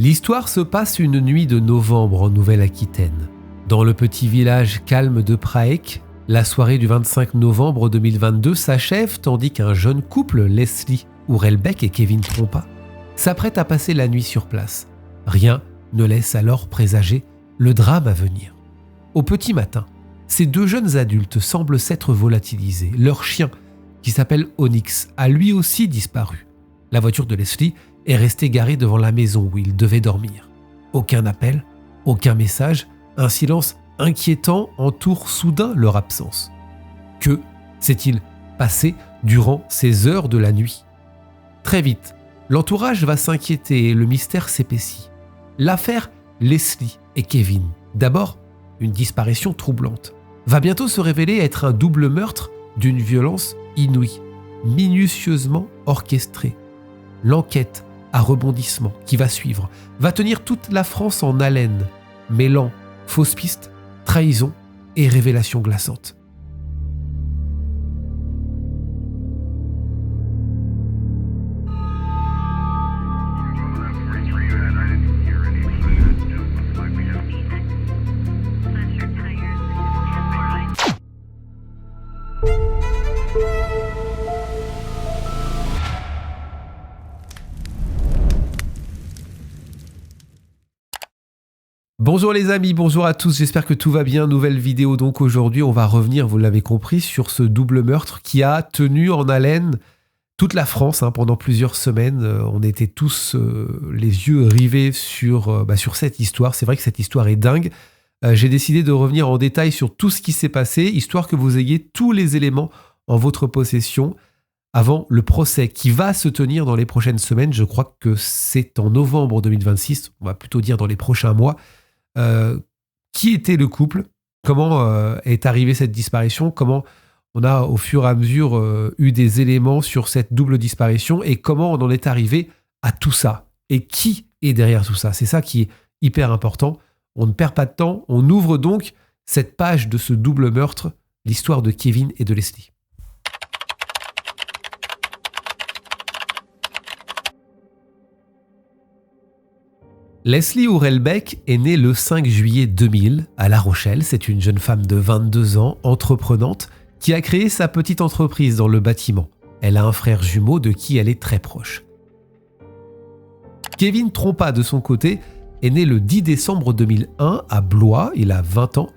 L'histoire se passe une nuit de novembre en Nouvelle-Aquitaine. Dans le petit village calme de Praec, la soirée du 25 novembre 2022 s'achève tandis qu'un jeune couple, Leslie Ourelbeck et Kevin Trompa, s'apprête à passer la nuit sur place. Rien ne laisse alors présager le drame à venir. Au petit matin, ces deux jeunes adultes semblent s'être volatilisés. Leur chien, qui s'appelle Onyx, a lui aussi disparu. La voiture de Leslie est restée garée devant la maison où ils devaient dormir. Aucun appel, aucun message, un silence inquiétant entoure soudain leur absence. Que s'est-il passé durant ces heures de la nuit ? Très vite, l'entourage va s'inquiéter et le mystère s'épaissit. L'affaire Leslie et Kevin, d'abord une disparition troublante, va bientôt se révéler être un double meurtre d'une violence inouïe, minutieusement orchestrée. L'enquête à rebondissement qui va suivre va tenir toute la France en haleine, mêlant fausses pistes, trahison et révélations glaçantes. Bonjour les amis, bonjour à tous, j'espère que tout va bien. Nouvelle vidéo donc aujourd'hui, on va revenir, vous l'avez compris, sur ce double meurtre qui a tenu en haleine toute la France pendant plusieurs semaines. On était tous les yeux rivés sur cette histoire. C'est vrai que cette histoire est dingue. J'ai décidé de revenir en détail sur tout ce qui s'est passé, histoire que vous ayez tous les éléments en votre possession avant le procès qui va se tenir dans les prochaines semaines. Je crois que c'est en novembre 2026, on va plutôt dire dans les prochains mois. Qui était le couple, comment est arrivée cette disparition, comment on a au fur et à mesure eu des éléments sur cette double disparition et comment on en est arrivé à tout ça et qui est derrière tout ça. C'est ça qui est hyper important. On ne perd pas de temps, on ouvre donc cette page de ce double meurtre, l'histoire de Kevin et de Leslie. Leslie Ourelbeck est née le 5 juillet 2000 à La Rochelle. C'est une jeune femme de 22 ans, entreprenante, qui a créé sa petite entreprise dans le bâtiment. Elle a un frère jumeau de qui elle est très proche. Kevin Trompa, de son côté, est né le 10 décembre 2001 à Blois. Il a 20 ans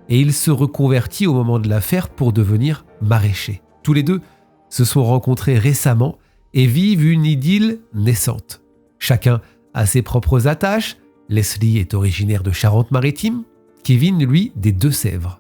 et il se reconvertit au moment de l'affaire pour devenir maraîcher. Tous les deux se sont rencontrés récemment et vivent une idylle naissante. Chacun a ses propres attaches. Leslie est originaire de Charente-Maritime, Kevin, lui, des Deux-Sèvres.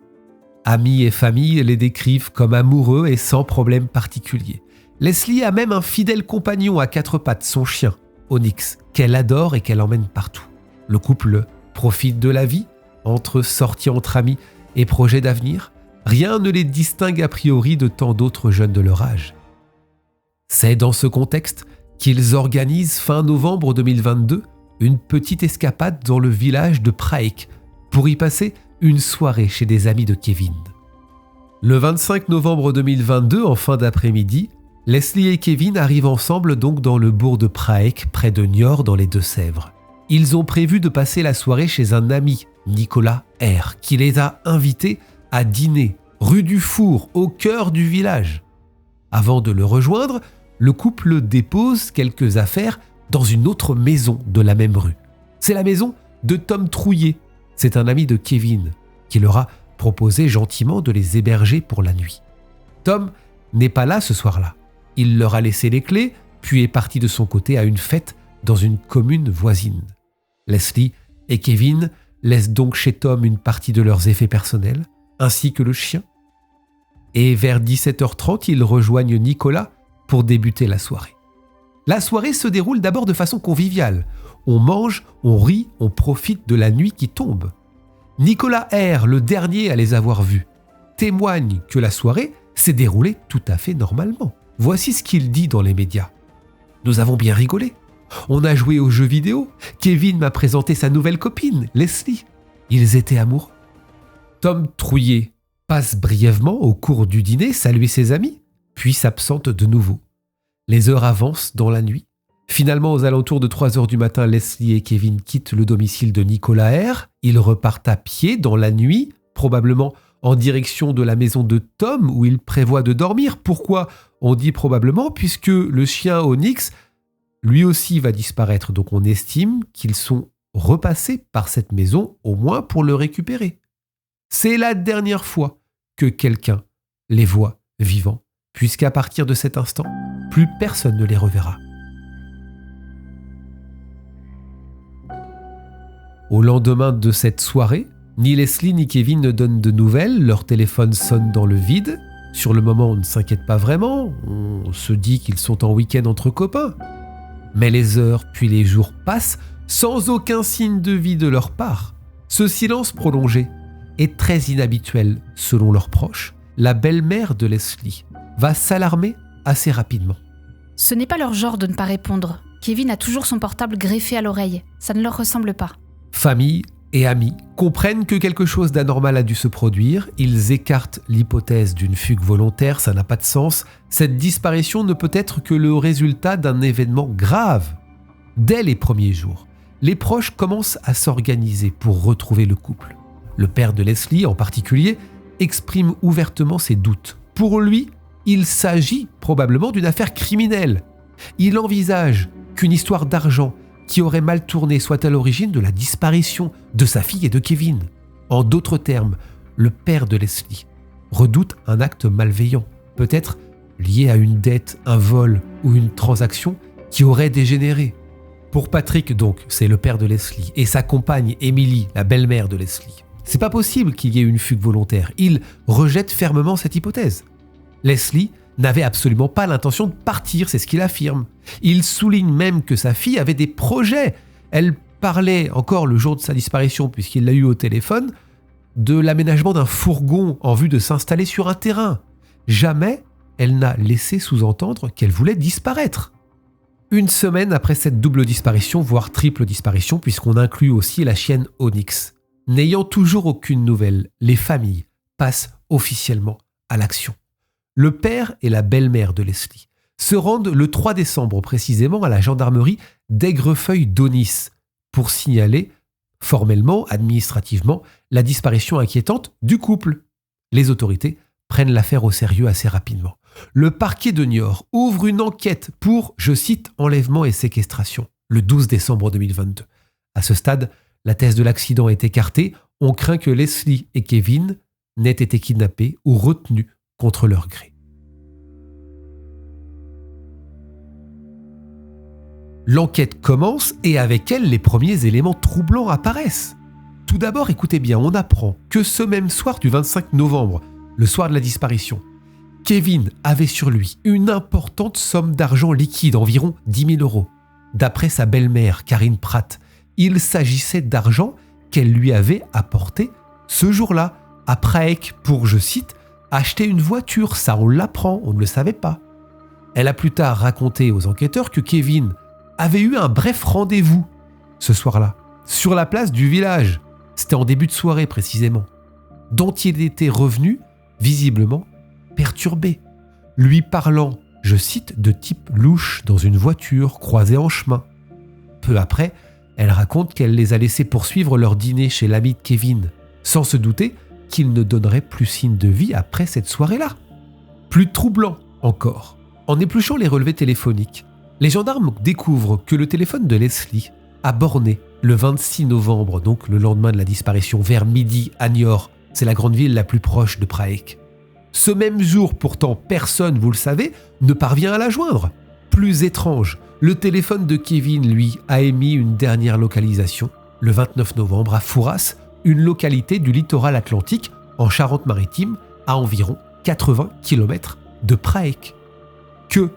Amis et famille les décrivent comme amoureux et sans problème particulier. Leslie a même un fidèle compagnon à quatre pattes, son chien, Onyx, qu'elle adore et qu'elle emmène partout. Le couple profite de la vie, entre sorties entre amis et projets d'avenir. Rien ne les distingue a priori de tant d'autres jeunes de leur âge. C'est dans ce contexte qu'ils organisent fin novembre 2022 une petite escapade dans le village de Praec pour y passer une soirée chez des amis de Kevin. Le 25 novembre 2022, en fin d'après-midi, Leslie et Kevin arrivent ensemble donc dans le bourg de Praec, près de Niort dans les Deux-Sèvres. Ils ont prévu de passer la soirée chez un ami, Nicolas R, qui les a invités à dîner, rue du Four, au cœur du village. Avant de le rejoindre, le couple dépose quelques affaires dans une autre maison de la même rue. C'est la maison de Tom Trouillet. C'est un ami de Kevin qui leur a proposé gentiment de les héberger pour la nuit. Tom n'est pas là ce soir-là. Il leur a laissé les clés, puis est parti de son côté à une fête dans une commune voisine. Leslie et Kevin laissent donc chez Tom une partie de leurs effets personnels, ainsi que le chien. Et vers 17h30, ils rejoignent Nicolas pour débuter la soirée. La soirée se déroule d'abord de façon conviviale. On mange, on rit, on profite de la nuit qui tombe. Nicolas R, le dernier à les avoir vus, témoigne que la soirée s'est déroulée tout à fait normalement. Voici ce qu'il dit dans les médias. « Nous avons bien rigolé. On a joué aux jeux vidéo. Kevin m'a présenté sa nouvelle copine, Leslie. Ils étaient amoureux. » Tom Trouillet passe brièvement au cours du dîner saluer ses amis, puis s'absente de nouveau. Les heures avancent dans la nuit. Finalement, aux alentours de 3 heures du matin, Leslie et Kevin quittent le domicile de Nicolas R. Ils repartent à pied dans la nuit, probablement en direction de la maison de Tom où ils prévoient de dormir. Pourquoi on dit probablement? Puisque le chien Onyx, lui aussi, va disparaître. Donc on estime qu'ils sont repassés par cette maison, au moins pour le récupérer. C'est la dernière fois que quelqu'un les voit vivants, puisqu'à partir de cet instant, plus personne ne les reverra. Au lendemain de cette soirée, ni Leslie ni Kevin ne donnent de nouvelles, leur téléphone sonne dans le vide. Sur le moment, on ne s'inquiète pas vraiment, on se dit qu'ils sont en week-end entre copains. Mais les heures puis les jours passent sans aucun signe de vie de leur part. Ce silence prolongé est très inhabituel selon leurs proches. La belle-mère de Leslie va s'alarmer assez rapidement. Ce n'est pas leur genre de ne pas répondre. Kevin a toujours son portable greffé à l'oreille. Ça ne leur ressemble pas. Famille et amis comprennent que quelque chose d'anormal a dû se produire. Ils écartent l'hypothèse d'une fugue volontaire, ça n'a pas de sens. Cette disparition ne peut être que le résultat d'un événement grave. Dès les premiers jours, les proches commencent à s'organiser pour retrouver le couple. Le père de Leslie, en particulier, exprime ouvertement ses doutes. Pour lui, il s'agit probablement d'une affaire criminelle. Il envisage qu'une histoire d'argent qui aurait mal tourné soit à l'origine de la disparition de sa fille et de Kevin. En d'autres termes, le père de Leslie redoute un acte malveillant, peut-être lié à une dette, un vol ou une transaction qui aurait dégénéré. Pour Patrick, donc, c'est le père de Leslie, et sa compagne Emily, la belle-mère de Leslie. C'est pas possible qu'il y ait une fugue volontaire. Il rejette fermement cette hypothèse. Leslie n'avait absolument pas l'intention de partir, c'est ce qu'il affirme. Il souligne même que sa fille avait des projets. Elle parlait encore le jour de sa disparition, puisqu'il l'a eu au téléphone, de l'aménagement d'un fourgon en vue de s'installer sur un terrain. Jamais elle n'a laissé sous-entendre qu'elle voulait disparaître. Une semaine après cette double disparition, voire triple disparition, puisqu'on inclut aussi la chienne Onyx. N'ayant toujours aucune nouvelle, les familles passent officiellement à l'action. Le père et la belle-mère de Leslie se rendent le 3 décembre précisément à la gendarmerie d'Aigrefeuille d'Aunis pour signaler formellement, administrativement, la disparition inquiétante du couple. Les autorités prennent l'affaire au sérieux assez rapidement. Le parquet de Niort ouvre une enquête pour, je cite, enlèvement et séquestration, le 12 décembre 2022. À ce stade, la thèse de l'accident est écartée. On craint que Leslie et Kevin n'aient été kidnappés ou retenus contre leur gré. L'enquête commence et avec elle, les premiers éléments troublants apparaissent. Tout d'abord, écoutez bien, on apprend que ce même soir du 25 novembre, le soir de la disparition, Kevin avait sur lui une importante somme d'argent liquide, environ 10 000 €. D'après sa belle-mère, Karine Pratt, il s'agissait d'argent qu'elle lui avait apporté ce jour-là à Praec pour, je cite, acheter une voiture. Ça, on l'apprend, on ne le savait pas. Elle a plus tard raconté aux enquêteurs que Kevin avait eu un bref rendez-vous ce soir-là, sur la place du village. C'était en début de soirée précisément, dont il était revenu visiblement perturbé, lui parlant, je cite, de type louche dans une voiture croisée en chemin. Peu après, elle raconte qu'elle les a laissés poursuivre leur dîner chez l'ami de Kevin, sans se douter qu'il ne donnerait plus signe de vie après cette soirée-là. Plus troublant encore, en épluchant les relevés téléphoniques, les gendarmes découvrent que le téléphone de Leslie a borné le 26 novembre, donc le lendemain de la disparition, vers midi à Niort. C'est la grande ville la plus proche de Praec. Ce même jour, pourtant, personne, vous le savez, ne parvient à la joindre. Plus étrange, le téléphone de Kevin, lui, a émis une dernière localisation, le 29 novembre, à Fouras, une localité du littoral atlantique, en Charente-Maritime, à environ 80 km de Praec. Que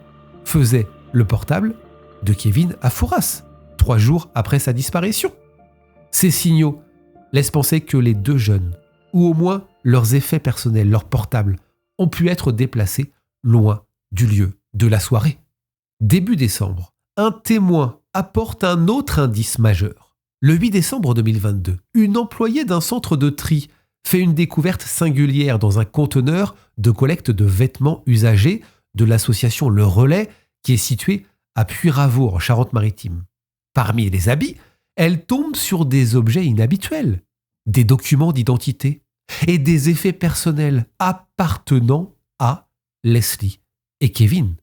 faisait le portable de Kevin à Fouras, 3 jours après sa disparition? Ces signaux laissent penser que les deux jeunes, ou au moins leurs effets personnels, leurs portables, ont pu être déplacés loin du lieu de la soirée. Début décembre, un témoin apporte un autre indice majeur. Le 8 décembre 2022, une employée d'un centre de tri fait une découverte singulière dans un conteneur de collecte de vêtements usagés de l'association Le Relais qui est situé à Puyraveau, en Charente-Maritime. Parmi les habits, elle tombe sur des objets inhabituels, des documents d'identité et des effets personnels appartenant à Leslie et Kevin.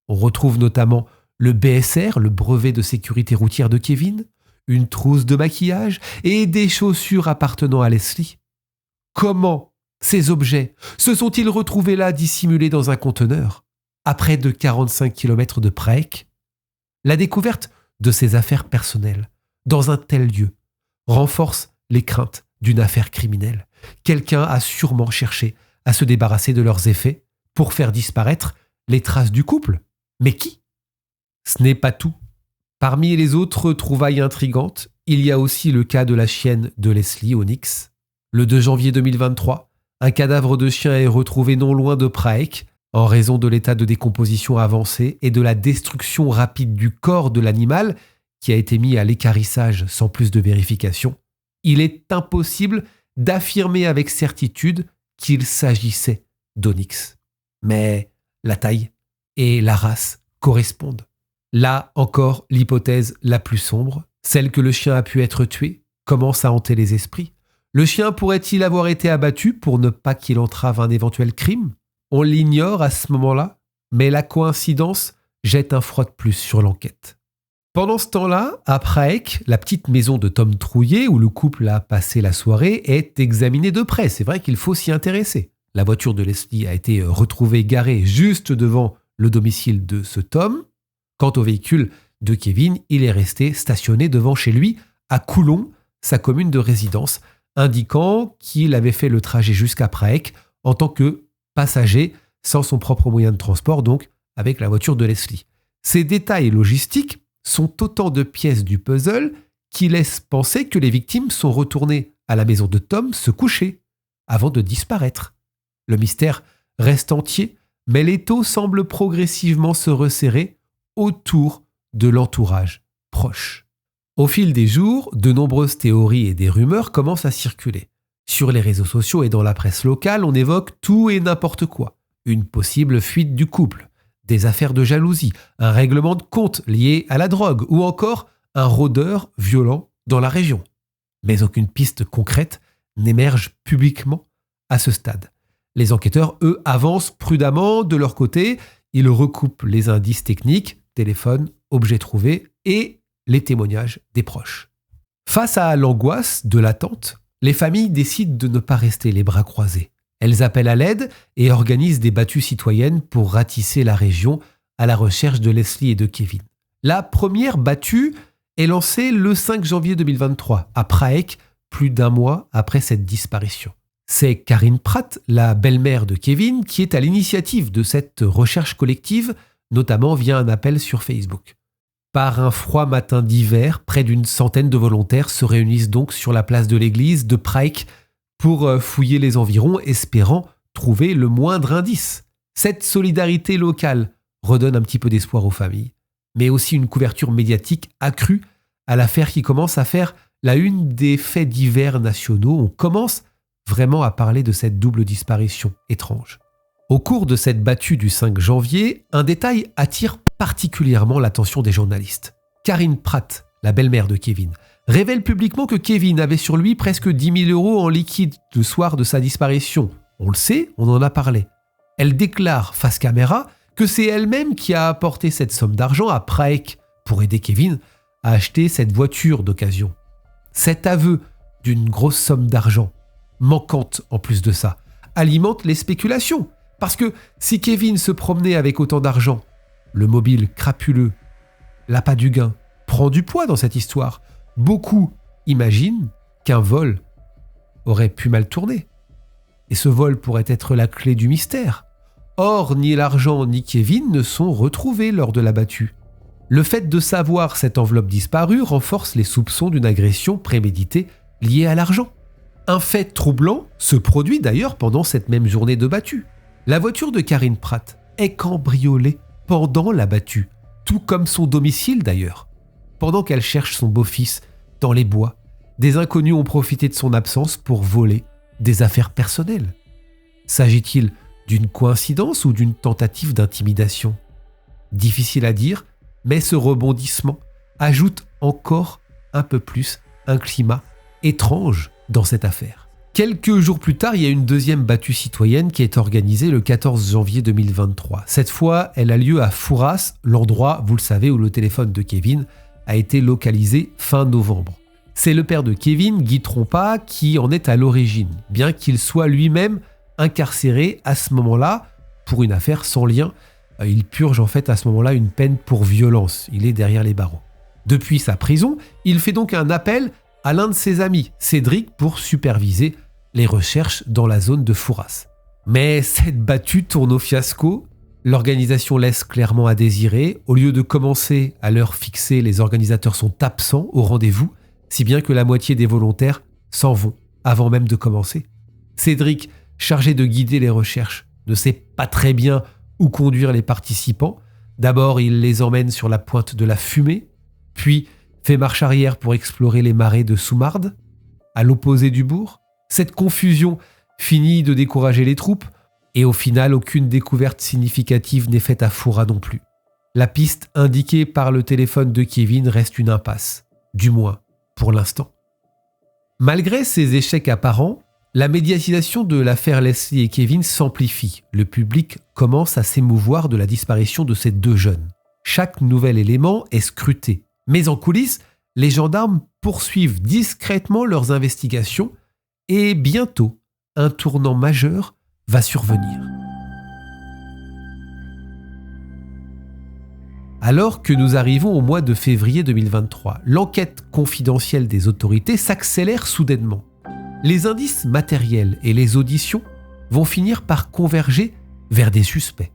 On retrouve notamment le BSR, le brevet de sécurité routière de Kevin, une trousse de maquillage et des chaussures appartenant à Leslie. Comment ces objets se sont-ils retrouvés là dissimulés dans un conteneur, à près de 45 km de Prague? La découverte de ces affaires personnelles dans un tel lieu renforce les craintes d'une affaire criminelle. Quelqu'un a sûrement cherché à se débarrasser de leurs effets pour faire disparaître les traces du couple. Mais qui? Ce n'est pas tout. Parmi les autres trouvailles intrigantes, il y a aussi le cas de la chienne de Leslie, Onyx. Le 2 janvier 2023, un cadavre de chien est retrouvé non loin de Prague en raison de l'état de décomposition avancé et de la destruction rapide du corps de l'animal qui a été mis à l'équarrissage sans plus de vérification. Il est impossible d'affirmer avec certitude qu'il s'agissait d'Onyx. Mais la taille et la race correspondent. Là encore, l'hypothèse la plus sombre, celle que le chien a pu être tué, commence à hanter les esprits. Le chien pourrait-il avoir été abattu pour ne pas qu'il entrave un éventuel crime? On l'ignore à ce moment-là, mais la coïncidence jette un froid de plus sur l'enquête. Pendant ce temps-là, à Prague, la petite maison de Tom Trouillet, où le couple a passé la soirée, est examinée de près. C'est vrai qu'il faut s'y intéresser. La voiture de Leslie a été retrouvée garée juste devant le domicile de ce Tom. Quant au véhicule de Kevin, il est resté stationné devant chez lui, à Coulon, sa commune de résidence, indiquant qu'il avait fait le trajet jusqu'à Prague en tant que passager sans son propre moyen de transport, donc avec la voiture de Leslie. Ces détails logistiques sont autant de pièces du puzzle qui laissent penser que les victimes sont retournées à la maison de Tom se coucher avant de disparaître. Le mystère reste entier, mais l'étau semble progressivement se resserrer autour de l'entourage proche. Au fil des jours, de nombreuses théories et des rumeurs commencent à circuler. Sur les réseaux sociaux et dans la presse locale, on évoque tout et n'importe quoi. Une possible fuite du couple, des affaires de jalousie, un règlement de compte lié à la drogue ou encore un rôdeur violent dans la région. Mais aucune piste concrète n'émerge publiquement à ce stade. Les enquêteurs, eux, avancent prudemment de leur côté. Ils recoupent les indices techniques, téléphone, objets trouvés et les témoignages des proches. Face à l'angoisse de l'attente, les familles décident de ne pas rester les bras croisés. Elles appellent à l'aide et organisent des battues citoyennes pour ratisser la région à la recherche de Leslie et de Kevin. La première battue est lancée le 5 janvier 2023, à Prague, plus d'un mois après cette disparition. C'est Karine Pratt, la belle-mère de Kevin, qui est à l'initiative de cette recherche collective, notamment via un appel sur Facebook. Par un froid matin d'hiver, près d'une centaine de volontaires se réunissent donc sur la place de l'église de Prague pour fouiller les environs, espérant trouver le moindre indice. Cette solidarité locale redonne un petit peu d'espoir aux familles, mais aussi une couverture médiatique accrue à l'affaire qui commence à faire la une des faits divers nationaux. On commence vraiment à parler de cette double disparition étrange. Au cours de cette battue du 5 janvier, un détail attire particulièrement l'attention des journalistes. Karine Pratt, la belle-mère de Kevin, révèle publiquement que Kevin avait sur lui presque 10 000 € en liquide le soir de sa disparition. On le sait, on en a parlé. Elle déclare face caméra que c'est elle-même qui a apporté cette somme d'argent à Prague pour aider Kevin à acheter cette voiture d'occasion. Cet aveu d'une grosse somme d'argent, manquante en plus de ça, alimente les spéculations. Parce que si Kevin se promenait avec autant d'argent, le mobile crapuleux, l'appât du gain, prend du poids dans cette histoire. Beaucoup imaginent qu'un vol aurait pu mal tourner. Et ce vol pourrait être la clé du mystère. Or, ni l'argent ni Kevin ne sont retrouvés lors de la battue. Le fait de savoir cette enveloppe disparue renforce les soupçons d'une agression préméditée liée à l'argent. Un fait troublant se produit d'ailleurs pendant cette même journée de battue. La voiture de Karine Pratt est cambriolée pendant la battue, tout comme son domicile d'ailleurs. Pendant qu'elle cherche son beau-fils dans les bois, des inconnus ont profité de son absence pour voler des affaires personnelles. S'agit-il d'une coïncidence ou d'une tentative d'intimidation? Difficile à dire, Mais ce rebondissement ajoute encore un peu plus un climat étrange dans cette affaire. Quelques jours plus tard, il y a une deuxième battue citoyenne qui est organisée le 14 janvier 2023. Cette fois, elle a lieu à Fouras, l'endroit, vous le savez, où le téléphone de Kevin a été localisé fin novembre. C'est le père de Kevin, Guy Trompa, qui en est à l'origine, bien qu'il soit lui-même incarcéré à ce moment-là pour une affaire sans lien. Il purge en fait à ce moment-là une peine pour violence. Il est derrière les barreaux. Depuis sa prison, il fait donc un appel à l'un de ses amis, Cédric, pour superviser les recherches dans la zone de Fouras. Mais cette battue tourne au fiasco. L'organisation laisse clairement à désirer. Au lieu de commencer à l'heure fixée, les organisateurs sont absents au rendez-vous, si bien que la moitié des volontaires s'en vont avant même de commencer. Cédric, chargé de guider les recherches, ne sait pas très bien où conduire les participants. D'abord, il les emmène sur la pointe de la Fumée, puis fait marche arrière pour explorer les marais de Soumarde, à l'opposé du bourg. Cette confusion finit de décourager les troupes, et au final, aucune découverte significative n'est faite à Foura non plus. La piste indiquée par le téléphone de Kevin reste une impasse, du moins pour l'instant. Malgré ces échecs apparents, la médiatisation de l'affaire Leslie et Kevin s'amplifie. Le public commence à s'émouvoir de la disparition de ces deux jeunes. Chaque nouvel élément est scruté. Mais en coulisses, les gendarmes poursuivent discrètement leurs investigations et bientôt, un tournant majeur va survenir. Alors que nous arrivons au mois de février 2023, l'enquête confidentielle des autorités s'accélère soudainement. Les indices matériels et les auditions vont finir par converger vers des suspects.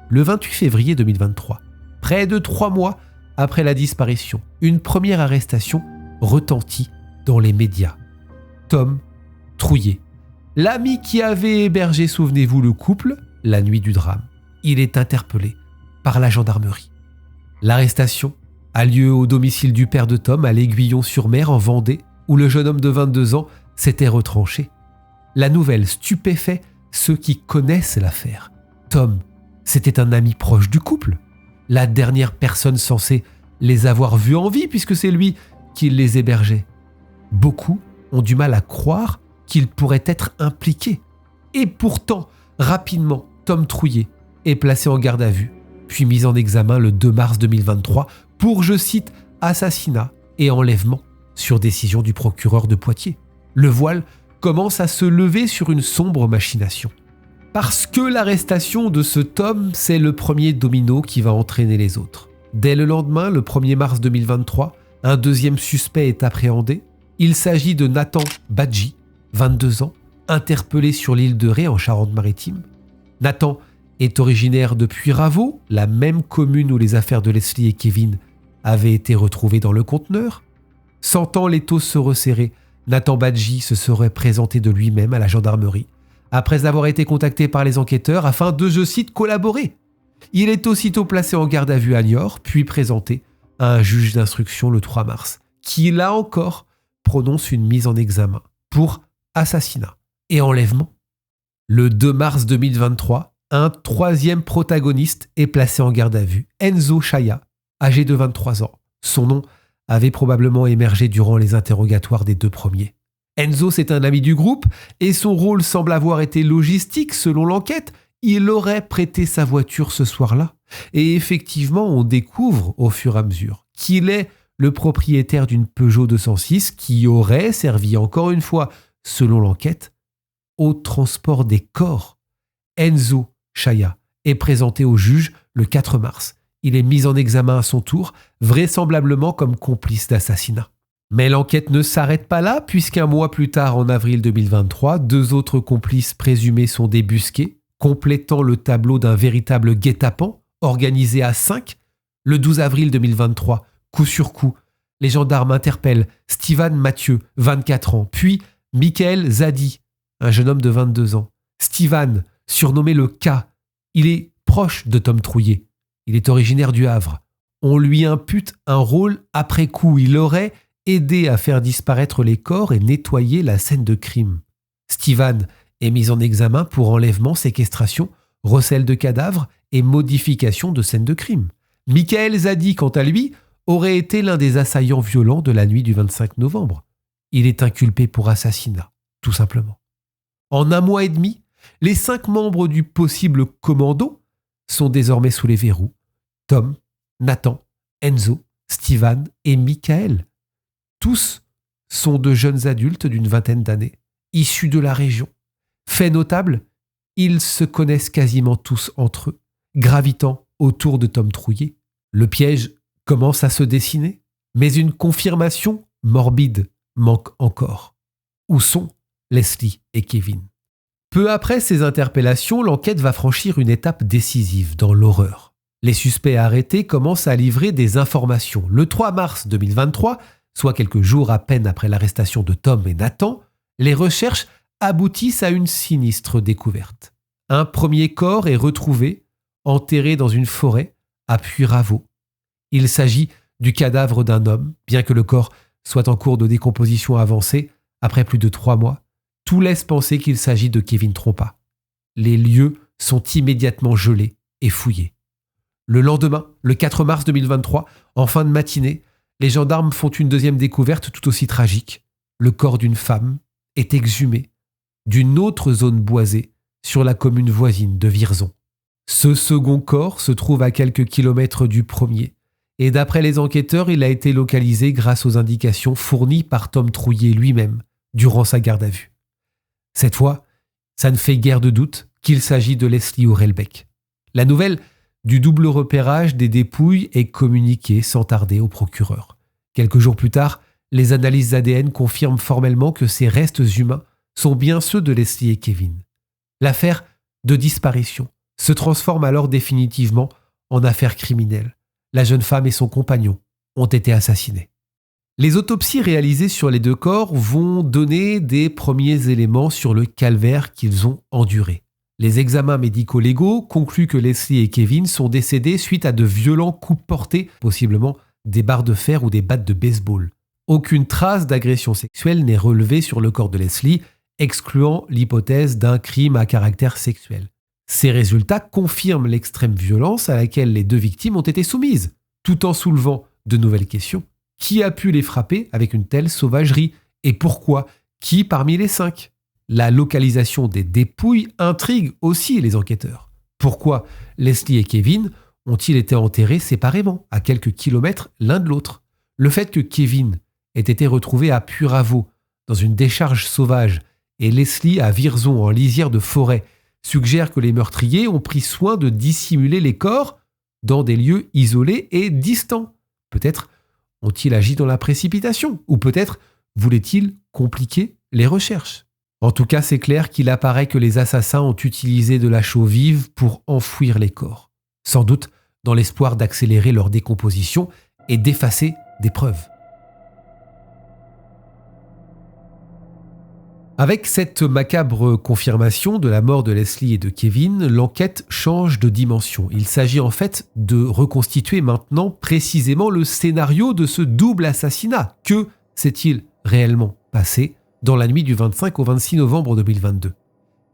Le 28 février 2023, près de 3 mois après la disparition, une première arrestation retentit dans les médias. Tom Trouillet, l'ami qui avait hébergé, souvenez-vous, le couple la nuit du drame. Il est interpellé par la gendarmerie. L'arrestation a lieu au domicile du père de Tom à l'Aiguillon-sur-Mer en Vendée, où le jeune homme de 22 ans s'était retranché. La nouvelle stupéfait ceux qui connaissent l'affaire. Tom, c'était un ami proche du couple, la dernière personne censée les avoir vus en vie puisque c'est lui qui les hébergeait. Beaucoup ont du mal à croire qu'il pourrait être impliqué. Et pourtant, rapidement, Tom Trouillet est placé en garde à vue, puis mis en examen le 2 mars 2023 pour, je cite, assassinat et enlèvement sur décision du procureur de Poitiers. Le voile commence à se lever sur une sombre machination. Parce que l'arrestation de ce Tom, c'est le premier domino qui va entraîner les autres. Dès le lendemain, le 1er mars 2023, un deuxième suspect est appréhendé. Il s'agit de Nathan Badji, 22 ans, interpellé sur l'île de Ré en Charente-Maritime. Nathan est originaire de Puyraveau, la même commune où les affaires de Leslie et Kevin avaient été retrouvées dans le conteneur. Sentant les taux se resserrer, Nathan Badji se serait présenté de lui-même à la gendarmerie, après avoir été contacté par les enquêteurs afin de, je cite, collaborer. Il est aussitôt placé en garde à vue à Niort, puis présenté à un juge d'instruction le 3 mars, qui, là encore, prononce une mise en examen pour assassinat et enlèvement. Le 2 mars 2023, un troisième protagoniste est placé en garde à vue, Enzo Chaya, âgé de 23 ans. Son nom avait probablement émergé durant les interrogatoires des deux premiers. Enzo, c'est un ami du groupe et son rôle semble avoir été logistique selon l'enquête. Il aurait prêté sa voiture ce soir-là. Et effectivement, on découvre au fur et à mesure qu'il est le propriétaire d'une Peugeot 206 qui aurait servi, encore une fois, selon l'enquête, au transport des corps. Enzo Chaya est présenté au juge le 4 mars. Il est mis en examen à son tour, vraisemblablement comme complice d'assassinat. Mais l'enquête ne s'arrête pas là, puisqu'un mois plus tard, en avril 2023, 2 autres complices présumés sont débusqués, complétant le tableau d'un véritable guet-apens organisé à 5. Le 12 avril 2023, coup sur coup, les gendarmes interpellent Steven Mathieu, 24 ans, puis Michael Zadi, un jeune homme de 22 ans. Steven, surnommé le K, il est proche de Tom Trouillet. Il est originaire du Havre. On lui impute un rôle après coup. Il aurait aidé à faire disparaître les corps et nettoyer la scène de crime. Steven est mis en examen pour enlèvement, séquestration, recel de cadavres et modification de scène de crime. Michael Zadi, quant à lui, aurait été l'un des assaillants violents de la nuit du 25 novembre. Il est inculpé pour assassinat, tout simplement. En un mois et demi, les 5 membres du possible commando sont désormais sous les verrous. Tom, Nathan, Enzo, Stevan et Michael. Tous sont de jeunes adultes d'une vingtaine d'années, issus de la région. Fait notable, ils se connaissent quasiment tous entre eux, gravitant autour de Tom Trouillet. Le piège commence à se dessiner, mais une confirmation morbide manque encore. Où sont Leslie et Kevin ? Peu après ces interpellations, l'enquête va franchir une étape décisive dans l'horreur. Les suspects arrêtés commencent à livrer des informations. Le 3 mars 2023, soit quelques jours à peine après l'arrestation de Tom et Nathan, les recherches aboutissent à une sinistre découverte. Un premier corps est retrouvé, enterré dans une forêt à Puyraveau. Il s'agit du cadavre d'un homme, bien que le corps soit en cours de décomposition avancée, après plus de 3 mois. Tout laisse penser qu'il s'agit de Kevin Trompa. Les lieux sont immédiatement gelés et fouillés. Le lendemain, le 4 mars 2023, en fin de matinée, les gendarmes font une deuxième découverte tout aussi tragique. Le corps d'une femme est exhumé d'une autre zone boisée sur la commune voisine de Vierzon. Ce second corps se trouve à quelques kilomètres du premier et d'après les enquêteurs, il a été localisé grâce aux indications fournies par Tom Trouillet lui-même durant sa garde à vue. Cette fois, ça ne fait guère de doute qu'il s'agit de Leslie Aurelbeck. La nouvelle du double repérage des dépouilles est communiquée sans tarder au procureur. Quelques jours plus tard, les analyses ADN confirment formellement que ces restes humains sont bien ceux de Leslie et Kevin. L'affaire de disparition se transforme alors définitivement en affaire criminelle. La jeune femme et son compagnon ont été assassinés. Les autopsies réalisées sur les 2 corps vont donner des premiers éléments sur le calvaire qu'ils ont enduré. Les examens médico-légaux concluent que Leslie et Kevin sont décédés suite à de violents coups portés, possiblement des barres de fer ou des battes de baseball. Aucune trace d'agression sexuelle n'est relevée sur le corps de Leslie, excluant l'hypothèse d'un crime à caractère sexuel. Ces résultats confirment l'extrême violence à laquelle les 2 victimes ont été soumises, tout en soulevant de nouvelles questions. Qui a pu les frapper avec une telle sauvagerie ? Et pourquoi ? Qui parmi les 5 ? La localisation des dépouilles intrigue aussi les enquêteurs. Pourquoi Leslie et Kevin ont-ils été enterrés séparément, à quelques kilomètres l'un de l'autre ? Le fait que Kevin ait été retrouvé à Puyraveau, dans une décharge sauvage, et Leslie à Vierzon, en lisière de forêt, suggère que les meurtriers ont pris soin de dissimuler les corps dans des lieux isolés et distants. Peut-être ont-ils agi dans la précipitation, ou peut-être voulaient-ils compliquer les recherches. En tout cas, c'est clair qu'il apparaît que les assassins ont utilisé de la chaux vive pour enfouir les corps, sans doute dans l'espoir d'accélérer leur décomposition et d'effacer des preuves. Avec cette macabre confirmation de la mort de Leslie et de Kevin, l'enquête change de dimension. Il s'agit en fait de reconstituer maintenant précisément le scénario de ce double assassinat. Que s'est-il réellement passé dans la nuit du 25 au 26 novembre 2022 ?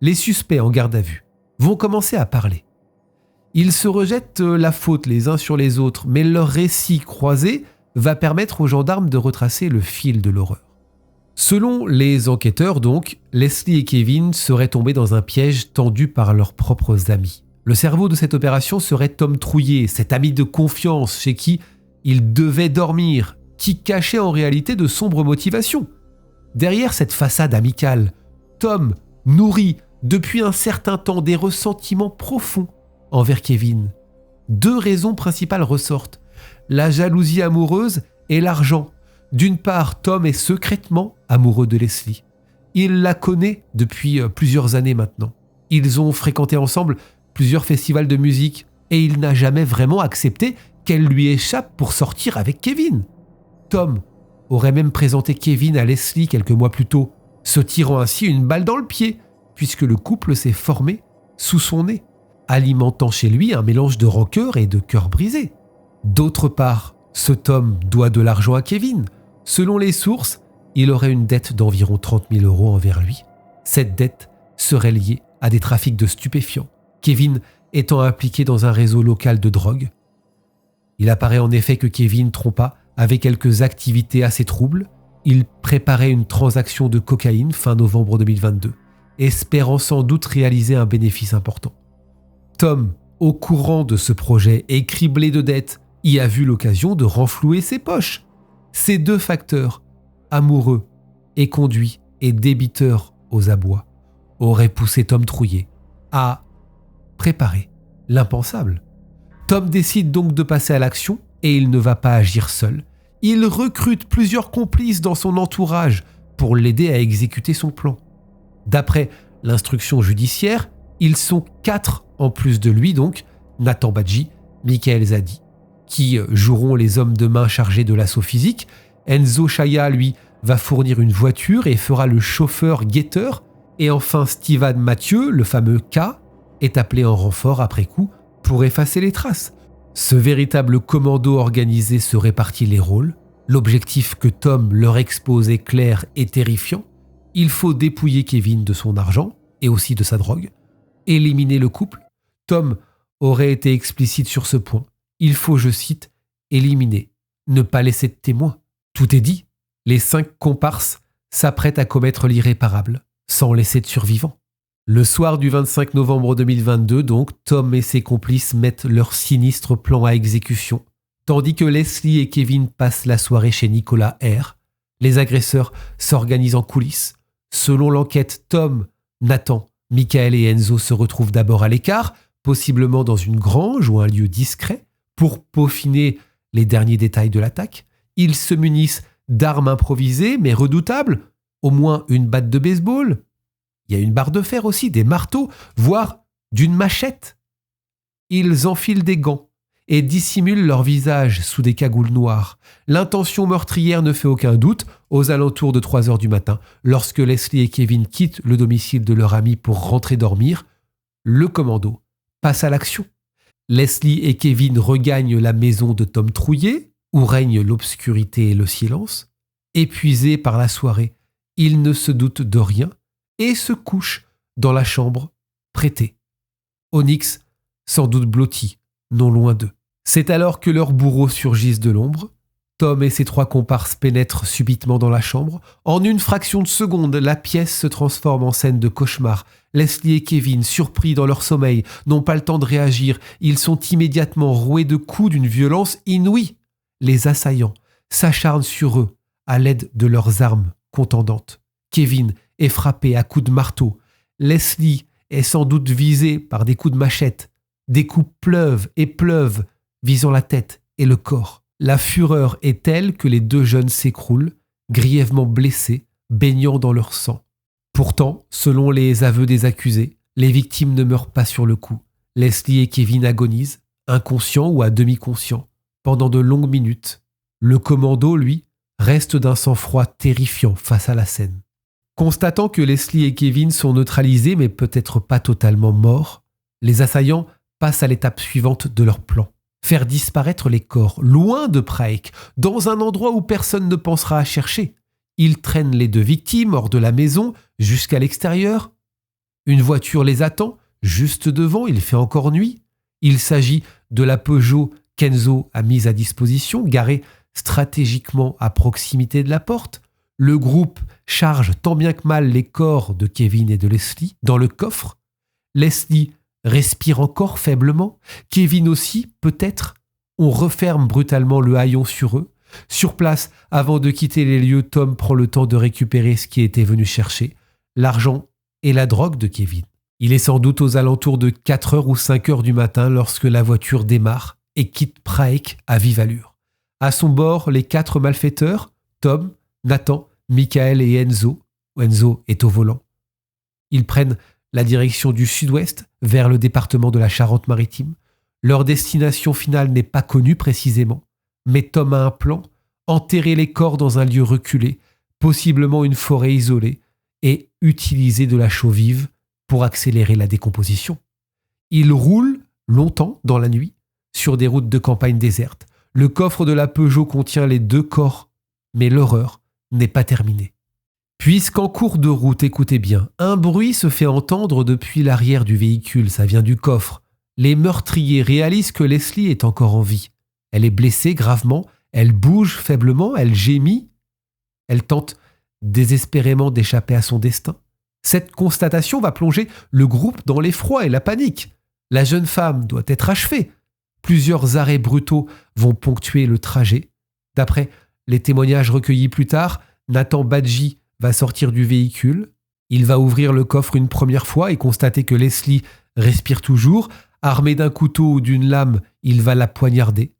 Les suspects en garde à vue vont commencer à parler. Ils se rejettent la faute les uns sur les autres, mais leur récit croisé va permettre aux gendarmes de retracer le fil de l'horreur. Selon les enquêteurs donc, Leslie et Kevin seraient tombés dans un piège tendu par leurs propres amis. Le cerveau de cette opération serait Tom Trouillet, cet ami de confiance chez qui ils devaient dormir, qui cachait en réalité de sombres motivations. Derrière cette façade amicale, Tom nourrit depuis un certain temps des ressentiments profonds envers Kevin. 2 raisons principales ressortent, la jalousie amoureuse et l'argent. D'une part, Tom est secrètement amoureux de Leslie. Il la connaît depuis plusieurs années maintenant. Ils ont fréquenté ensemble plusieurs festivals de musique et il n'a jamais vraiment accepté qu'elle lui échappe pour sortir avec Kevin. Tom aurait même présenté Kevin à Leslie quelques mois plus tôt, se tirant ainsi une balle dans le pied, puisque le couple s'est formé sous son nez, alimentant chez lui un mélange de rancœur et de cœur brisé. D'autre part, ce Tom doit de l'argent à Kevin. Selon les sources, il aurait une dette d'environ 30 000 € envers lui. Cette dette serait liée à des trafics de stupéfiants, Kevin étant impliqué dans un réseau local de drogue. Il apparaît en effet que Kevin Trompa avait quelques activités assez troubles. Il préparait une transaction de cocaïne fin novembre 2022, espérant sans doute réaliser un bénéfice important. Tom, au courant de ce projet et criblé de dettes, y a vu l'occasion de renflouer ses poches. Ces deux facteurs, amoureux et conduit et débiteur aux abois, auraient poussé Tom Trouillet à préparer l'impensable. Tom décide donc de passer à l'action et il ne va pas agir seul. Il recrute plusieurs complices dans son entourage pour l'aider à exécuter son plan. D'après l'instruction judiciaire, ils sont 4 en plus de lui donc, Nathan Badji, Michael Zadi, qui joueront les hommes de main chargés de l'assaut physique. Enzo Chaya, lui, va fournir une voiture et fera le chauffeur-guetteur. Et enfin, Steven Mathieu, le fameux K, est appelé en renfort après coup pour effacer les traces. Ce véritable commando organisé se répartit les rôles. L'objectif que Tom leur expose est clair et terrifiant. Il faut dépouiller Kevin de son argent et aussi de sa drogue. Éliminer le couple. Tom aurait été explicite sur ce point. Il faut, je cite, éliminer, ne pas laisser de témoins. Tout est dit. Les 5 comparses s'apprêtent à commettre l'irréparable, sans laisser de survivants. Le soir du 25 novembre 2022, donc, Tom et ses complices mettent leur sinistre plan à exécution, tandis que Leslie et Kevin passent la soirée chez Nicolas R. Les agresseurs s'organisent en coulisses. Selon l'enquête, Tom, Nathan, Michael et Enzo se retrouvent d'abord à l'écart, possiblement dans une grange ou un lieu discret, pour peaufiner les derniers détails de l'attaque. Ils se munissent d'armes improvisées mais redoutables, au moins une batte de baseball. Il y a une barre de fer aussi, des marteaux, voire d'une machette. Ils enfilent des gants et dissimulent leur visage sous des cagoules noires. L'intention meurtrière ne fait aucun doute. Aux alentours de 3 heures du matin, lorsque Leslie et Kevin quittent le domicile de leur ami pour rentrer dormir, le commando passe à l'action. Leslie et Kevin regagnent la maison de Tom Trouillet, où règne l'obscurité et le silence. Épuisés par la soirée, ils ne se doutent de rien et se couchent dans la chambre prêtée. Onyx, sans doute blotti, non loin d'eux. C'est alors que leurs bourreaux surgissent de l'ombre. Tom et ses 3 comparses pénètrent subitement dans la chambre. En une fraction de seconde, la pièce se transforme en scène de cauchemar. Leslie et Kevin, surpris dans leur sommeil, n'ont pas le temps de réagir. Ils sont immédiatement roués de coups d'une violence inouïe. Les assaillants s'acharnent sur eux à l'aide de leurs armes contendantes. Kevin est frappé à coups de marteau. Leslie est sans doute visée par des coups de machette. Des coups pleuvent et pleuvent, visant la tête et le corps. La fureur est telle que les 2 jeunes s'écroulent, grièvement blessés, baignant dans leur sang. Pourtant, selon les aveux des accusés, les victimes ne meurent pas sur le coup. Leslie et Kevin agonisent, inconscients ou à demi-conscients, pendant de longues minutes. Le commando, lui, reste d'un sang-froid terrifiant face à la scène. Constatant que Leslie et Kevin sont neutralisés mais peut-être pas totalement morts, les assaillants passent à l'étape suivante de leur plan. Faire disparaître les corps, loin de Praek, dans un endroit où personne ne pensera à chercher. Ils traînent les 2 victimes hors de la maison jusqu'à l'extérieur. Une voiture les attend, juste devant, il fait encore nuit. Il s'agit de la Peugeot qu'Enzo a mise à disposition, garée stratégiquement à proximité de la porte. Le groupe charge tant bien que mal les corps de Kevin et de Leslie dans le coffre. Leslie respire encore faiblement. Kevin aussi, peut-être. On referme brutalement le haillon sur eux. Sur place, avant de quitter les lieux, Tom prend le temps de récupérer ce qui était venu chercher, l'argent et la drogue de Kevin. Il est sans doute aux alentours de 4 heures ou 5 heures du matin lorsque la voiture démarre et quitte Praek à vive allure. À son bord, les 4 malfaiteurs, Tom, Nathan, Michael et Enzo. Enzo est au volant. Ils prennent la direction du sud-ouest vers le département de la Charente-Maritime. Leur destination finale n'est pas connue précisément, mais Tom a un plan, enterrer les corps dans un lieu reculé, possiblement une forêt isolée, et utiliser de la chaux vive pour accélérer la décomposition. Il roule longtemps dans la nuit sur des routes de campagne désertes. Le coffre de la Peugeot contient les 2 corps, mais l'horreur n'est pas terminée. Puisqu'en cours de route, écoutez bien, un bruit se fait entendre depuis l'arrière du véhicule, ça vient du coffre. Les meurtriers réalisent que Leslie est encore en vie. Elle est blessée gravement, elle bouge faiblement, elle gémit, elle tente désespérément d'échapper à son destin. Cette constatation va plonger le groupe dans l'effroi et la panique. La jeune femme doit être achevée. Plusieurs arrêts brutaux vont ponctuer le trajet. D'après les témoignages recueillis plus tard, Nathan Badji va sortir du véhicule. Il va ouvrir le coffre une première fois et constater que Leslie respire toujours. Armé d'un couteau ou d'une lame, il va la poignarder.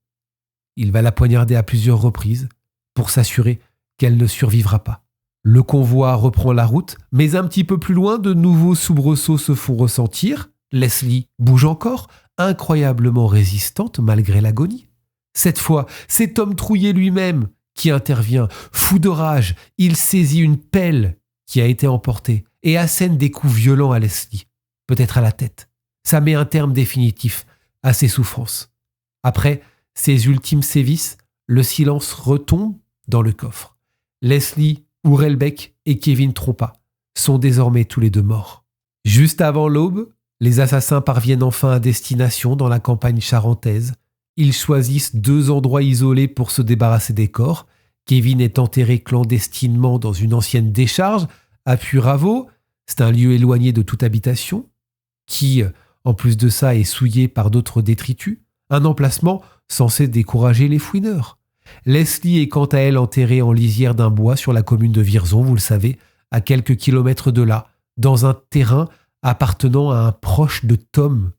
Il va la poignarder à plusieurs reprises pour s'assurer qu'elle ne survivra pas. Le convoi reprend la route, mais un petit peu plus loin, de nouveaux soubresauts se font ressentir. Leslie bouge encore, incroyablement résistante malgré l'agonie. Cette fois, c'est Tom Trouillet lui-même qui intervient. Fou de rage, il saisit une pelle qui a été emportée et assène des coups violents à Leslie, peut-être à la tête. Ça met un terme définitif à ses souffrances. Après ces ultimes sévices, le silence retombe dans le coffre. Leslie Houellebecq et Kevin Trompa sont désormais tous les deux morts. Juste avant l'aube, les assassins parviennent enfin à destination dans la campagne charentaise. Ils choisissent 2 endroits isolés pour se débarrasser des corps. Kevin est enterré clandestinement dans une ancienne décharge à Puyraveau. C'est un lieu éloigné de toute habitation qui, en plus de ça, est souillé par d'autres détritus. Un emplacement censé décourager les fouineurs. Leslie est quant à elle enterrée en lisière d'un bois sur la commune de Vierzon, vous le savez, à quelques kilomètres de là, dans un terrain appartenant à un proche de Tom.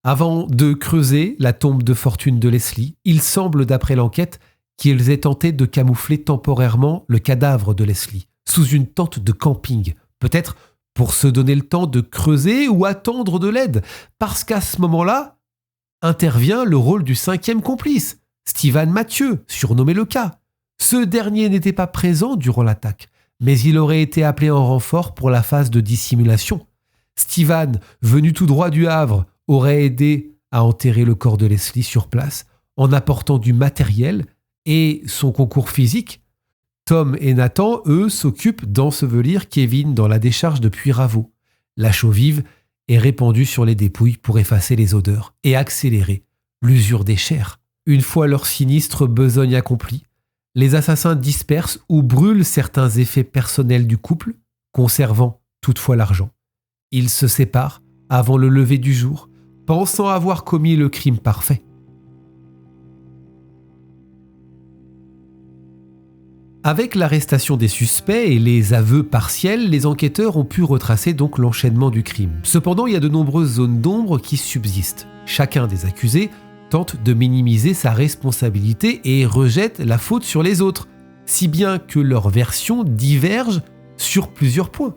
Avant de creuser la tombe de fortune de Leslie, il semble, d'après l'enquête, qu'ils aient tenté de camoufler temporairement le cadavre de Leslie sous une tente de camping, peut-être pour se donner le temps de creuser ou attendre de l'aide, parce qu'à ce moment-là intervient le rôle du 5e complice, Steven Mathieu, surnommé le K. Ce dernier n'était pas présent durant l'attaque, mais il aurait été appelé en renfort pour la phase de dissimulation. Steven, venu tout droit du Havre, aurait aidé à enterrer le corps de Leslie sur place en apportant du matériel et son concours physique. Tom et Nathan, eux, s'occupent d'ensevelir Kevin dans la décharge de Puyraveau. La chaux vive est répandue sur les dépouilles pour effacer les odeurs et accélérer l'usure des chairs. Une fois leur sinistre besogne accomplie, les assassins dispersent ou brûlent certains effets personnels du couple, conservant toutefois l'argent. Ils se séparent avant le lever du jour, pensant avoir commis le crime parfait. Avec l'arrestation des suspects et les aveux partiels, les enquêteurs ont pu retracer donc l'enchaînement du crime. Cependant, il y a de nombreuses zones d'ombre qui subsistent. Chacun des accusés tente de minimiser sa responsabilité et rejette la faute sur les autres, si bien que leurs versions divergent sur plusieurs points.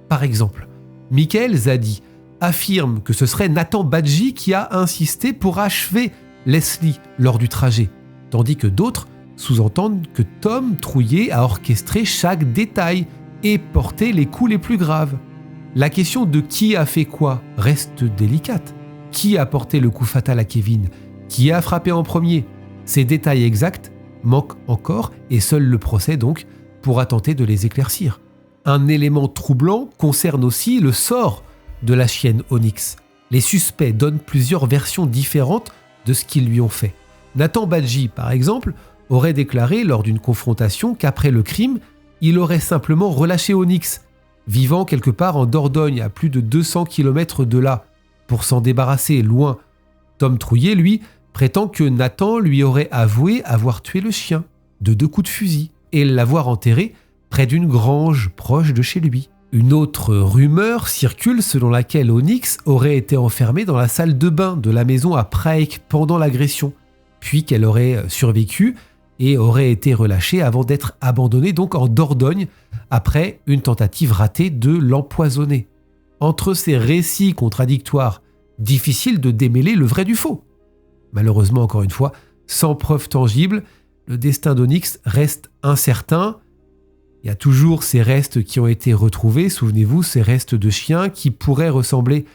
Par exemple, Michael Zadi affirme que ce serait Nathan Badji qui a insisté pour achever Leslie lors du trajet, tandis que d'autres sous-entendent que Tom Trouillet a orchestré chaque détail et porté les coups les plus graves. La question de qui a fait quoi reste délicate. Qui a porté le coup fatal à Kevin ? Qui a frappé en premier ? Ces détails exacts manquent encore et seul le procès donc pourra tenter de les éclaircir. Un élément troublant concerne aussi le sort de la chienne Onyx. Les suspects donnent plusieurs versions différentes de ce qu'ils lui ont fait. Nathan Badji, par exemple, aurait déclaré lors d'une confrontation qu'après le crime, il aurait simplement relâché Onyx, vivant quelque part en Dordogne à plus de 200 km de là, pour s'en débarrasser loin. Tom Trouillet, lui, prétend que Nathan lui aurait avoué avoir tué le chien de 2 coups de fusil et l'avoir enterré près d'une grange proche de chez lui. Une autre rumeur circule selon laquelle Onyx aurait été enfermée dans la salle de bain de la maison à Prague pendant l'agression, puis qu'elle aurait survécu et aurait été relâchée avant d'être abandonnée donc en Dordogne après une tentative ratée de l'empoisonner. Entre ces récits contradictoires, difficile de démêler le vrai du faux. Malheureusement, encore une fois, sans preuve tangible, le destin d'Onyx reste incertain. Il y a toujours ces restes qui ont été retrouvés, souvenez-vous, ces restes de chiens qui pourraient ressembler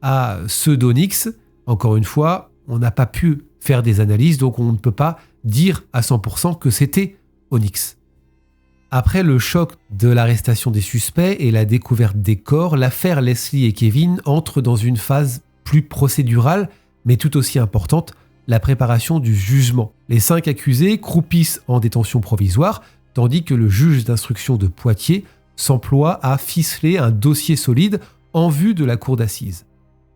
à ceux d'Onyx. Encore une fois, on n'a pas pu faire des analyses, donc on ne peut pas dire à 100% que c'était Onyx. Après le choc de l'arrestation des suspects et la découverte des corps, l'affaire Leslie et Kevin entre dans une phase plus procédurale, mais tout aussi importante, la préparation du jugement. Les 5 accusés croupissent en détention provisoire, tandis que le juge d'instruction de Poitiers s'emploie à ficeler un dossier solide en vue de la cour d'assises.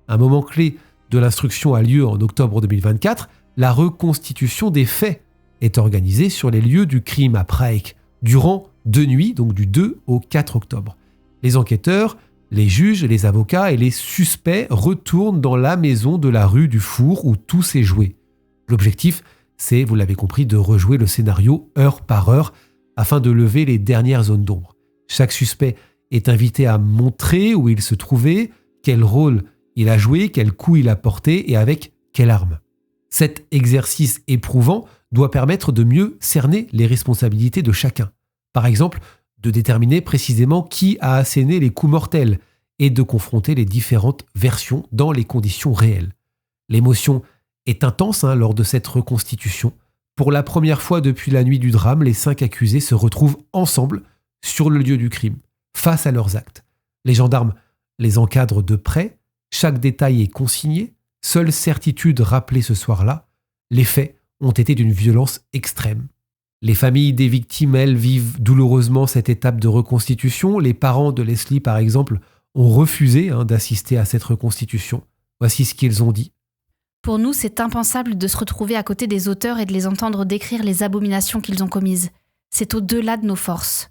Un moment clé de l'instruction a lieu en octobre 2024. La reconstitution des faits est organisée sur les lieux du crime à Prague durant 2 nuits, donc du 2 au 4 octobre. Les enquêteurs, les juges, les avocats et les suspects retournent dans la maison de la rue du Four où tout s'est joué. L'objectif, c'est, vous l'avez compris, de rejouer le scénario heure par heure afin de lever les dernières zones d'ombre. Chaque suspect est invité à montrer où il se trouvait, quel rôle il a joué, quel coup il a porté et avec quelle arme. Cet exercice éprouvant doit permettre de mieux cerner les responsabilités de chacun. Par exemple, de déterminer précisément qui a asséné les coups mortels et de confronter les différentes versions dans les conditions réelles. L'émotion est intense lors de cette reconstitution. Pour la première fois depuis la nuit du drame, les 5 accusés se retrouvent ensemble sur le lieu du crime, face à leurs actes. Les gendarmes les encadrent de près, chaque détail est consigné, seule certitude rappelée ce soir-là, les faits ont été d'une violence extrême. Les familles des victimes, elles, vivent douloureusement cette étape de reconstitution. Les parents de Leslie, par exemple, ont refusé d'assister à cette reconstitution. Voici ce qu'ils ont dit. Pour nous, c'est impensable de se retrouver à côté des auteurs et de les entendre décrire les abominations qu'ils ont commises. C'est au-delà de nos forces.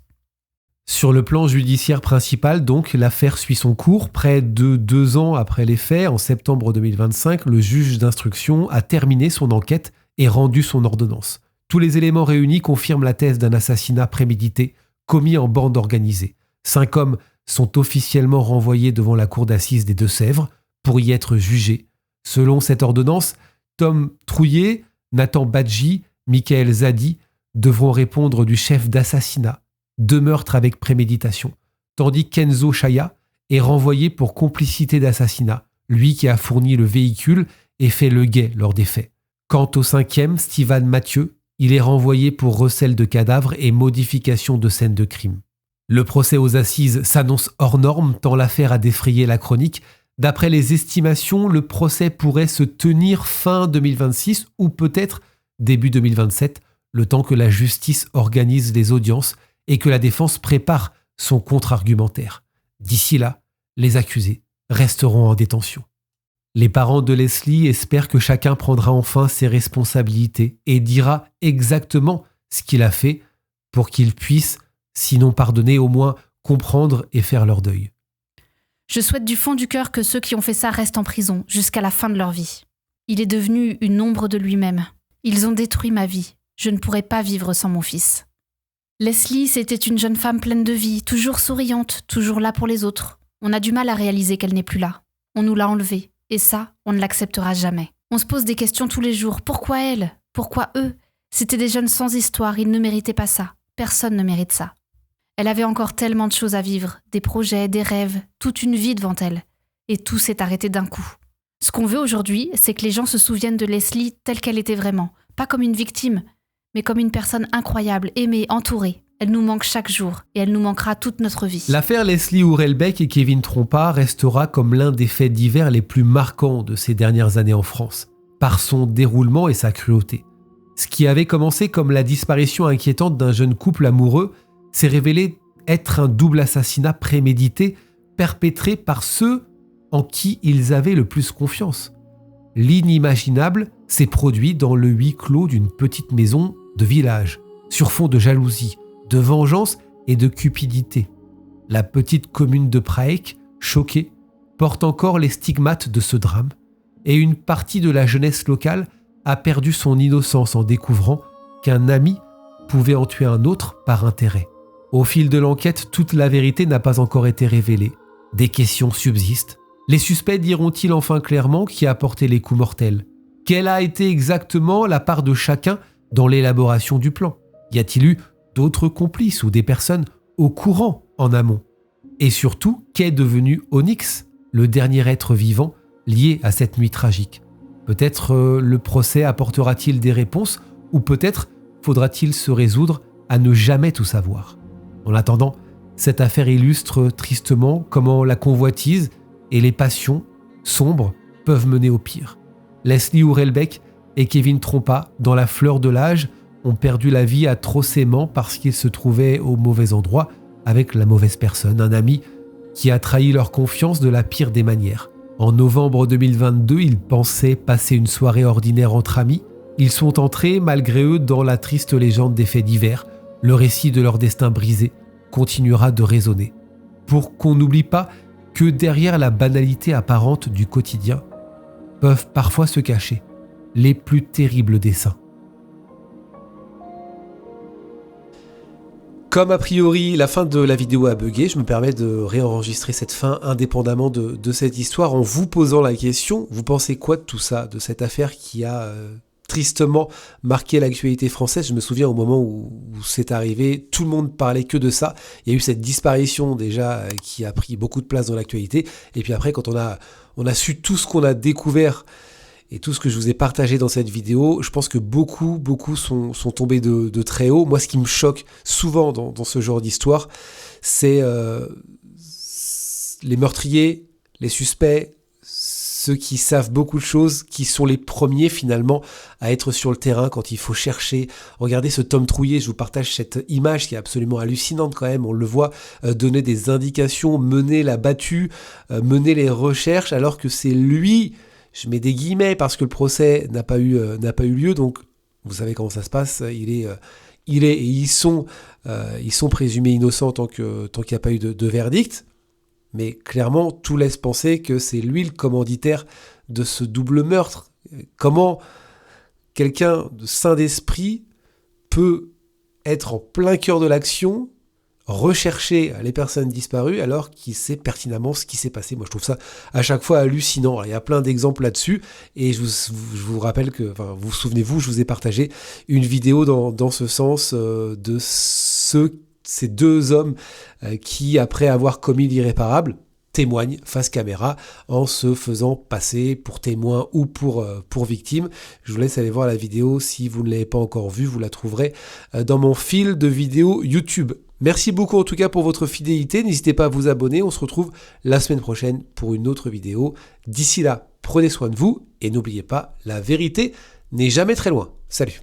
Sur le plan judiciaire principal, donc, l'affaire suit son cours. Près de 2 ans après les faits, en septembre 2025, le juge d'instruction a terminé son enquête et rendu son ordonnance. Tous les éléments réunis confirment la thèse d'un assassinat prémédité, commis en bande organisée. 5 hommes sont officiellement renvoyés devant la cour d'assises des Deux-Sèvres pour y être jugés. Selon cette ordonnance, Tom Trouillet, Nathan Badji, Michael Zadi devront répondre du chef d'assassinat, 2 meurtres avec préméditation, tandis qu'Enzo Chaya est renvoyé pour complicité d'assassinat, lui qui a fourni le véhicule et fait le guet lors des faits. Quant au 5e, Steven Mathieu, il est renvoyé pour recel de cadavres et modification de scène de crime. Le procès aux assises s'annonce hors norme tant l'affaire a défrayé la chronique. D'après les estimations, le procès pourrait se tenir fin 2026 ou peut-être début 2027, le temps que la justice organise les audiences et que la défense prépare son contre-argumentaire. D'ici là, les accusés resteront en détention. Les parents de Leslie espèrent que chacun prendra enfin ses responsabilités et dira exactement ce qu'il a fait pour qu'ils puissent, sinon pardonner, au moins comprendre et faire leur deuil. Je souhaite du fond du cœur que ceux qui ont fait ça restent en prison jusqu'à la fin de leur vie. Il est devenu une ombre de lui-même. Ils ont détruit ma vie. Je ne pourrais pas vivre sans mon fils. Leslie, c'était une jeune femme pleine de vie, toujours souriante, toujours là pour les autres. On a du mal à réaliser qu'elle n'est plus là. On nous l'a enlevée. Et ça, on ne l'acceptera jamais. On se pose des questions tous les jours. Pourquoi elle ? Pourquoi eux ? C'était des jeunes sans histoire, ils ne méritaient pas ça. Personne ne mérite ça. Elle avait encore tellement de choses à vivre, des projets, des rêves, toute une vie devant elle. Et tout s'est arrêté d'un coup. Ce qu'on veut aujourd'hui, c'est que les gens se souviennent de Leslie telle qu'elle était vraiment. Pas comme une victime, mais comme une personne incroyable, aimée, entourée. Elle nous manque chaque jour et elle nous manquera toute notre vie. L'affaire Leslie Hurlbecq et Kevin Trompa restera comme l'un des faits divers les plus marquants de ces dernières années en France, par son déroulement et sa cruauté. Ce qui avait commencé comme la disparition inquiétante d'un jeune couple amoureux s'est révélé être un double assassinat prémédité perpétré par ceux en qui ils avaient le plus confiance. L'inimaginable s'est produit dans le huis clos d'une petite maison de village, sur fond de jalousie, de vengeance et de cupidité. La petite commune de Prague, choquée, porte encore les stigmates de ce drame, et une partie de la jeunesse locale a perdu son innocence en découvrant qu'un ami pouvait en tuer un autre par intérêt. Au fil de l'enquête, toute la vérité n'a pas encore été révélée. Des questions subsistent. Les suspects diront-ils enfin clairement qui a porté les coups mortels ? Quelle a été exactement la part de chacun dans l'élaboration du plan ? Y a-t-il eu d'autres complices ou des personnes au courant en amont ? Et surtout, qu'est devenu Onyx, le dernier être vivant lié à cette nuit tragique ? Peut-être le procès apportera-t-il des réponses ou peut-être faudra-t-il se résoudre à ne jamais tout savoir. En attendant, cette affaire illustre tristement comment la convoitise et les passions sombres peuvent mener au pire. Leslie Hurlbecq et Kevin Trompa, dans la fleur de l'âge, ont perdu la vie atrocement parce qu'ils se trouvaient au mauvais endroit avec la mauvaise personne, un ami qui a trahi leur confiance de la pire des manières. En novembre 2022, ils pensaient passer une soirée ordinaire entre amis. Ils sont entrés, malgré eux, dans la triste légende des faits divers. Le récit de leur destin brisé continuera de résonner. Pour qu'on n'oublie pas que derrière la banalité apparente du quotidien, peuvent parfois se cacher les plus terribles desseins. Comme a priori la fin de la vidéo a bugué, je me permets de réenregistrer cette fin indépendamment de cette histoire en vous posant la question, vous pensez quoi de tout ça, de cette affaire qui a tristement marqué l'actualité française? Je me souviens au moment où c'est arrivé, tout le monde parlait que de ça. Il y a eu cette disparition déjà qui a pris beaucoup de place dans l'actualité. Et puis après, quand on a su tout ce qu'on a découvert et tout ce que je vous ai partagé dans cette vidéo, je pense que beaucoup sont tombés de très haut. Moi, ce qui me choque souvent dans ce genre d'histoire, c'est les meurtriers, les suspects, ceux qui savent beaucoup de choses, qui sont les premiers finalement à être sur le terrain quand il faut chercher. Regardez ce Tom Trouillet, je vous partage cette image qui est absolument hallucinante quand même. On le voit donner des indications, mener la battue, mener les recherches, alors que c'est lui... Je mets des guillemets parce que le procès n'a pas eu lieu, donc vous savez comment ça se passe. Ils sont présumés innocents tant qu'il n'y a pas eu de verdict, mais clairement tout laisse penser que c'est lui le commanditaire de ce double meurtre. Comment quelqu'un de sain d'esprit peut être en plein cœur de l'action, rechercher les personnes disparues alors qu'il sait pertinemment ce qui s'est passé. Moi, je trouve ça à chaque fois hallucinant. Alors, il y a plein d'exemples là-dessus et je vous rappelle que, vous souvenez-vous, je vous ai partagé une vidéo dans ce sens de ces deux hommes qui, après avoir commis l'irréparable, témoignent face caméra en se faisant passer pour témoin ou pour victime. Je vous laisse aller voir la vidéo. Si vous ne l'avez pas encore vue, vous la trouverez dans mon fil de vidéos YouTube. Merci beaucoup en tout cas pour votre fidélité. N'hésitez pas à vous abonner. On se retrouve la semaine prochaine pour une autre vidéo. D'ici là, prenez soin de vous et n'oubliez pas, la vérité n'est jamais très loin. Salut!